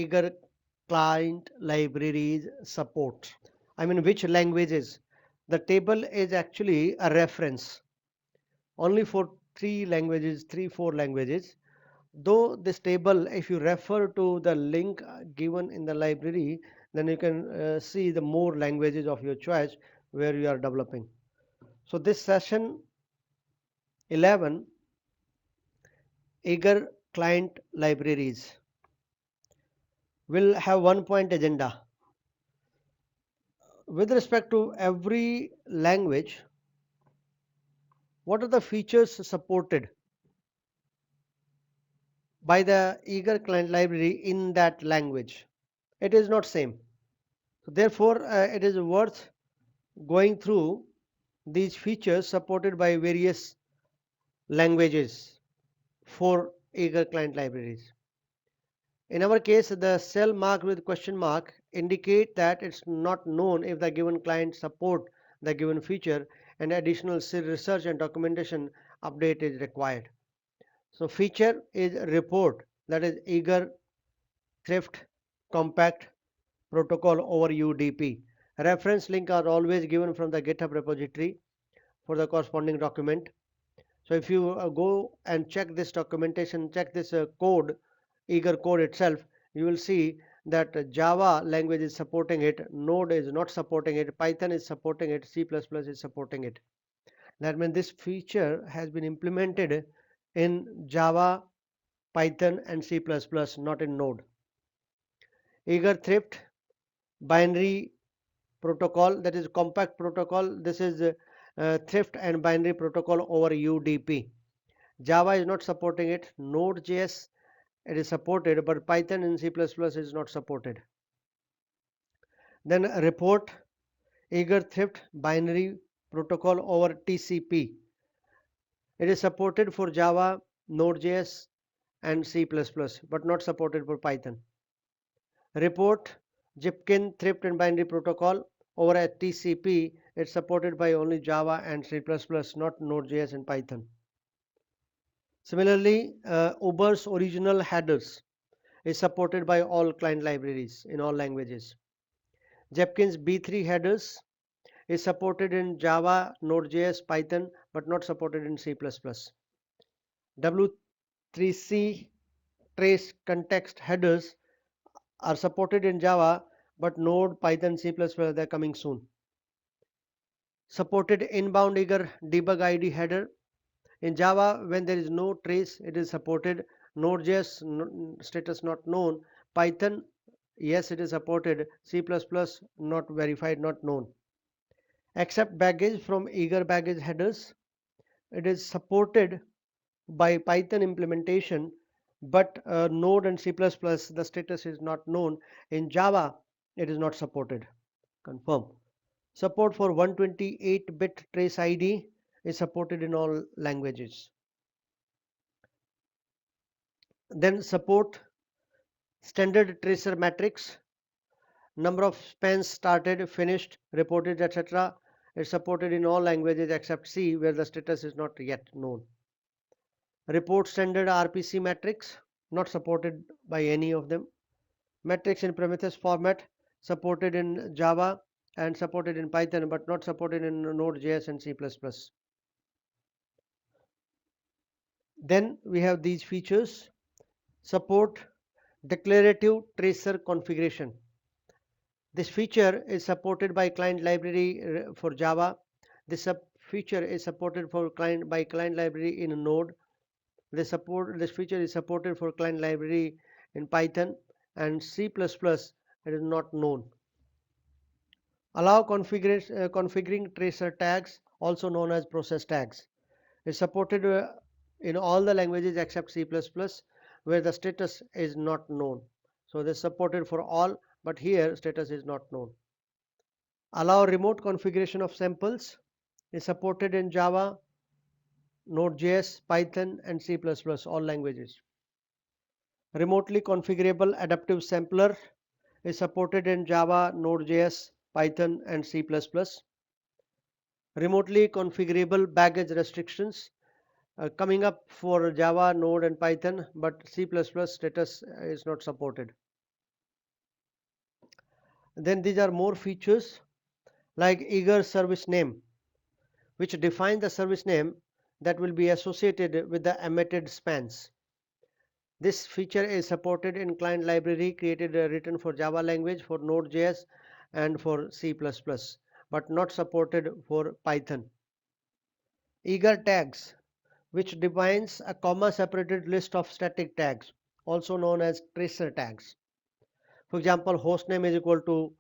Eager client libraries support. I mean, which languages? The table is actually a reference only for three, four languages. Though this table, if you refer to the link given in the library, then you can see the more languages of your choice where you are developing. So this session 11, Eager client libraries, will have one point agenda. With respect to every language, what are the features supported by the Eager client library in that language? It is not same. So therefore, it is worth going through these features supported by various languages for Eager client libraries. In our case, the cell marked with question mark indicate that it's not known if the given client support the given feature, and additional research and documentation update is required. So feature is report, that is Eager thrift compact protocol over UDP. Reference link are always given from the GitHub repository for the corresponding document. So if you go and check this documentation, check this code, Eager code itself, you will see that Java language is supporting it, Node is not supporting it, Python is supporting it, C++ is supporting it. That means this feature has been implemented in Java, Python and C++, not in Node. Eager thrift binary protocol, that is compact protocol. This is thrift and binary protocol over UDP. Java is not supporting it. Node.js it is supported, but Python and C++ is not supported. Then report Eager thrift binary protocol over TCP. It is supported for Java, Node.js and C++, but not supported for Python. Report Jipkin thrift and binary protocol over at TCP. It's supported by only Java and C++, not Node.js and Python. Similarly, Uber's original headers is supported by all client libraries in all languages. Jepkin's B3 headers is supported in Java, Node.js, Python, but not supported in C++. W3C trace context headers are supported in Java, but Node, Python, C++ they're coming soon. Supported inbound Eager debug ID header. In Java, when there is no trace, it is supported. Node.js status not known. Python, yes, it is supported. C++ not verified, not known. Accept baggage from Eager baggage headers. It is supported by Python implementation, but Node and C++ the status is not known. In Java, it is not supported. Confirm. Support for 128-bit trace ID is supported in all languages. Then support standard tracer matrix, number of spans started, finished, reported, etc. is supported in all languages except C, where the status is not yet known. Report standard RPC matrix, not supported by any of them. Matrix in Prometheus format, supported in Java and supported in Python, but not supported in Node.js and C++. Then we have these features. Support declarative tracer configuration. This feature is supported by client library for Java. This feature is supported for by client library in Node. This feature is supported for client library in Python and C++. It is not known. Allow configuring tracer tags, also known as process tags, is supported in all the languages except C++, where the status is not known. So this is supported for all, but here status is not known. Allow remote configuration of samples is supported in Java, Node.js, Python and C++, all languages. Remotely configurable adaptive sampler is supported in Java, Node.js, Python and C++. Remotely configurable baggage restrictions coming up for Java, Node and Python, but C++ status is not supported. Then these are more features like eager service name, which define the service name that will be associated with the emitted spans. This feature is supported in client library created written for Java language, for Node.js and for C++, but not supported for Python. Eager tags, which defines a comma separated list of static tags, also known as tracer tags. For example, hostname is equal to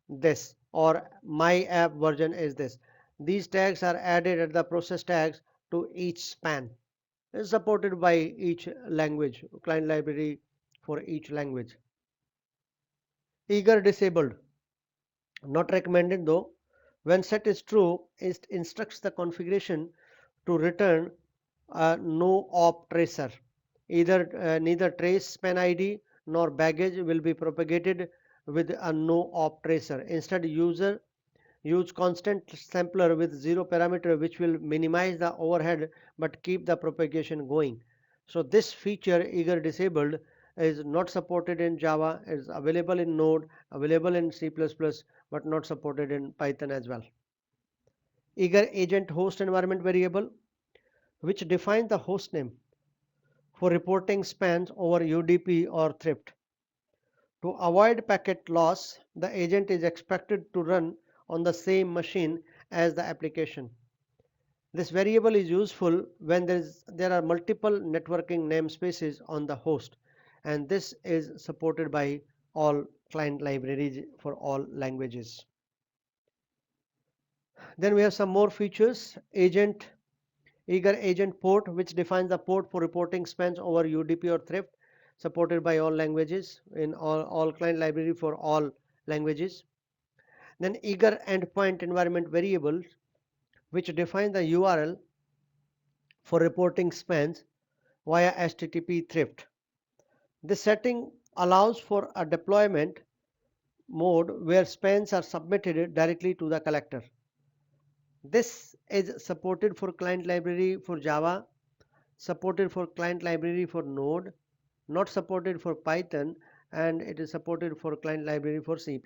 this, or my app version is this. These tags are added at the process tags to each span. It is supported by each language, client library for each language. Eager disabled, not recommended though. When set is true, it instructs the configuration to return a no op tracer. Neither trace span ID nor baggage will be propagated with a no op tracer. Instead, use constant sampler with zero parameter, which will minimize the overhead but keep the propagation going. So this feature, eager disabled, is not supported in Java, is available in Node, available in C++, but not supported in Python as well. Eager agent host environment variable, which defines the host name for reporting spans over UDP or thrift. To avoid packet loss, the agent is expected to run on the same machine as the application. This variable is useful when there are multiple networking namespaces on the host, and this is supported by all client libraries for all languages. Then we have some more features. Eager agent port, which defines the port for reporting spans over UDP or thrift, supported by all languages in all client library for all languages. Then eager endpoint environment variables, which define the URL for reporting spans via HTTP thrift. This setting allows for a deployment mode where spans are submitted directly to the collector. This is supported for client library for Java, supported for client library for Node, not supported for Python, and it is supported for client library for C++.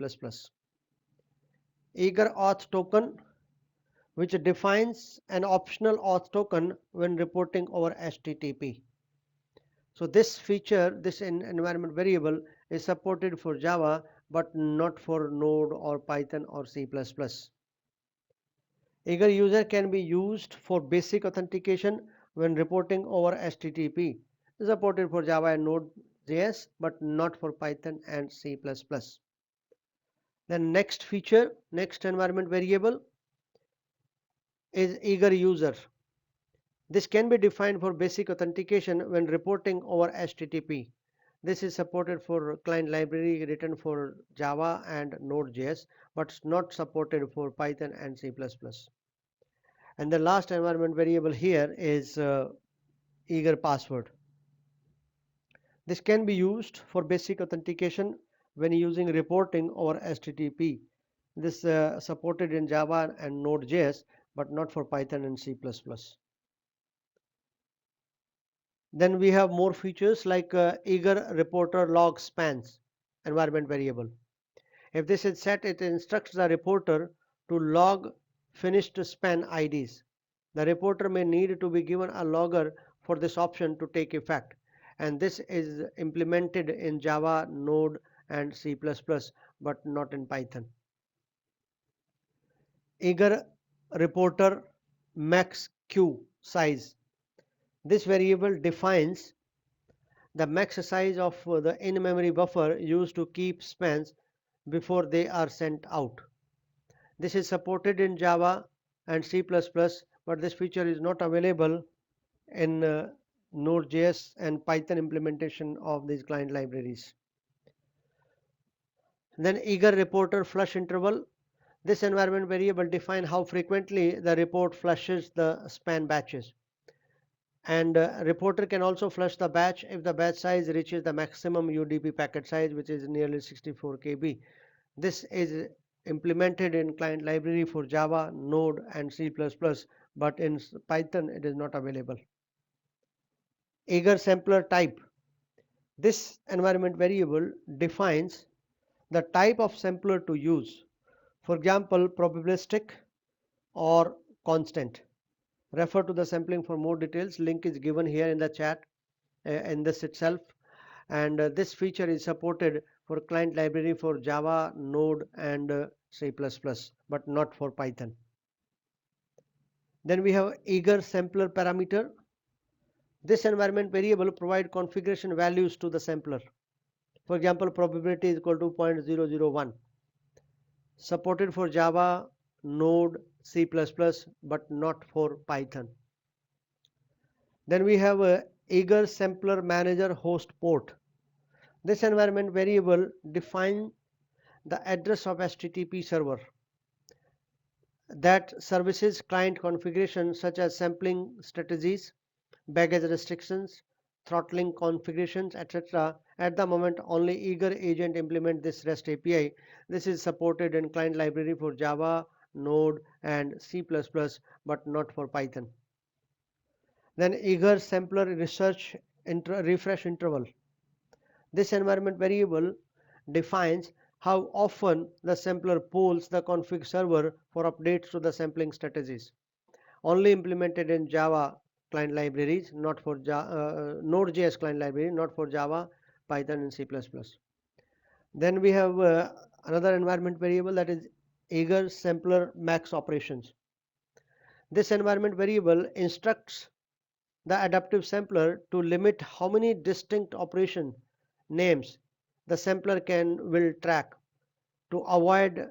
Eager auth token, which defines an optional auth token when reporting over HTTP. So this feature, this environment variable, is supported for Java but not for Node or Python or C++. Eager user can be used for basic authentication when reporting over HTTP. Is supported for Java and Node.js but not for Python and C++. Then next feature, next environment variable is eager user. This can be defined for basic authentication when reporting over HTTP. This is supported for client library written for Java and Node.js, but not supported for Python and C++. And the last environment variable here is eager password. This can be used for basic authentication when using reporting over HTTP. This supported in Java and Node.js, but not for Python and C++. Then we have more features like eager reporter log spans environment variable. If this is set, it instructs the reporter to log finished span IDs. The reporter may need to be given a logger for this option to take effect, and this is implemented in Java, Node, and C++, but not in Python. Eager reporter max queue size. This variable defines the max size of the in-memory buffer used to keep spans before they are sent out. This is supported in Java and C++, but this feature is not available in Node.js and Python implementation of these client libraries. Then eager reporter flush interval. This environment variable defines how frequently the report flushes the span batches. And reporter can also flush the batch if the batch size reaches the maximum UDP packet size, which is nearly 64 KB. This is implemented in client library for Java, Node, and C++, but in Python it is not available. Eager sampler type. This environment variable defines the type of sampler to use. For example, probabilistic or constant. Refer to the sampling for more details. Link is given here in the chat in this itself. And this feature is supported for client library for Java, Node, and C++, but not for Python. Then we have eager sampler parameter. This environment variable provide configuration values to the sampler. For example, probability is equal to 0.001. Supported for Java, Node, C++, but not for Python. Then we have a eager sampler manager host port. This environment variable defines the address of HTTP server that services client configuration such as sampling strategies, baggage restrictions, throttling configurations, etc. At the moment, only eager agent implement this REST API. This is supported in client library for Java, Node, and C++, but not for Python. Then eager sampler research refresh interval. This environment variable defines how often the sampler polls the config server for updates to the sampling strategies. Only implemented in Java client libraries, not for Node.js client library, not for Java, Python, and C++. Then we have another environment variable, that is eager sampler max operations. This environment variable instructs the adaptive sampler to limit how many distinct operation names the sampler will track to avoid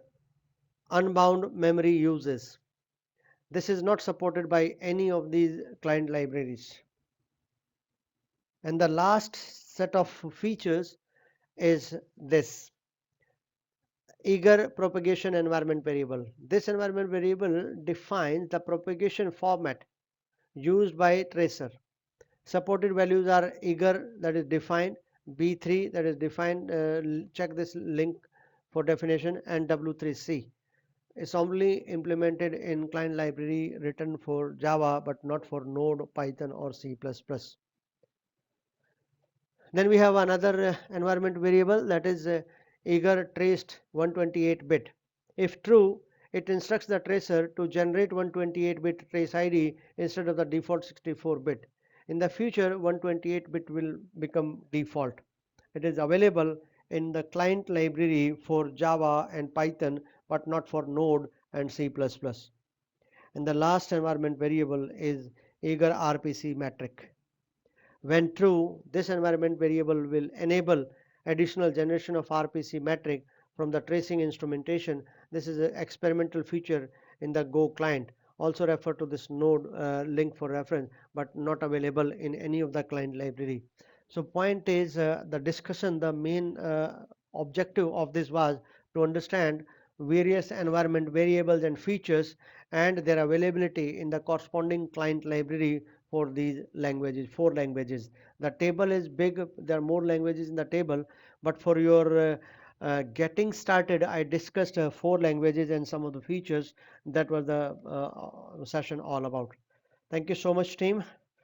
unbound memory uses. This is not supported by any of these client libraries. And the last set of features is this eager propagation environment variable. This environment variable defines the propagation format used by tracer. Supported values are eager, that is defined, B3, that is defined, check this link for definition, and W3C. It's only implemented in client library written for Java, but not for Node, Python, or C++. Then we have another environment variable, that is eager traced 128-bit. If true, it instructs the tracer to generate 128-bit trace ID instead of the default 64-bit. In the future, 128-bit will become default. It is available in the client library for Java and Python, but not for Node and C++. And the last environment variable is eager RPC metric. When true, this environment variable will enable additional generation of RPC metric from the tracing instrumentation. This is an experimental feature in the Go client. Also refer to this node link for reference, but not available in any of the client library. So point is the discussion, the main objective of this was to understand various environment variables and features and their availability in the corresponding client library for these languages, 4 languages. The table is big, there are more languages in the table, but for your getting started, I discussed 4 languages and some of the features. That was the session all about. Thank you so much, team.